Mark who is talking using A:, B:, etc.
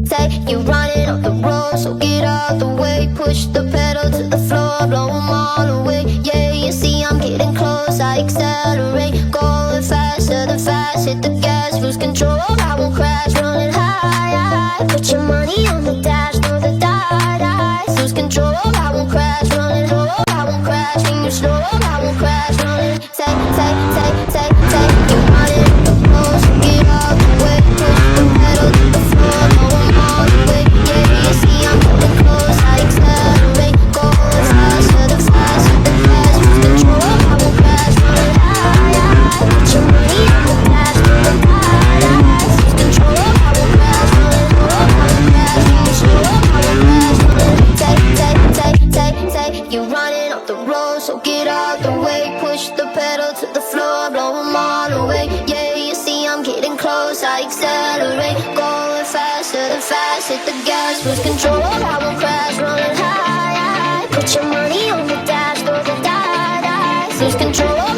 A: Say you're running off the road, so get out the way. Push the pedal to the floor, blow 'em all away. Yeah, you see I'm getting close, I accelerate. Going faster than fast, hit the gas, lose control. I won't crash, running high. Put your money on the dash, throw the dice. Lose control, I won't crash, running low. I won't crash, can you slow? I won't crash, running. Say, you're running off the road, so get out the way. Push the pedal to the floor, blow 'em all away. Yeah, you see I'm getting close, I accelerate. Going faster than fast, hit the gas, lose control. I won't crash, running high. Put your money on the dash, throw the dice. Lose control, I won't crash, running low. I won't crash, can you slow? I won't crash, running. Say, you're running off the road, so get out the way. Push the pedal to the floor, blow 'em all away. Yeah, you see I'm getting close, I accelerate. Going faster than fast, hit the gas, lose control. I won't crash, running high. Put your money on the dash, throw the dice. Lose control.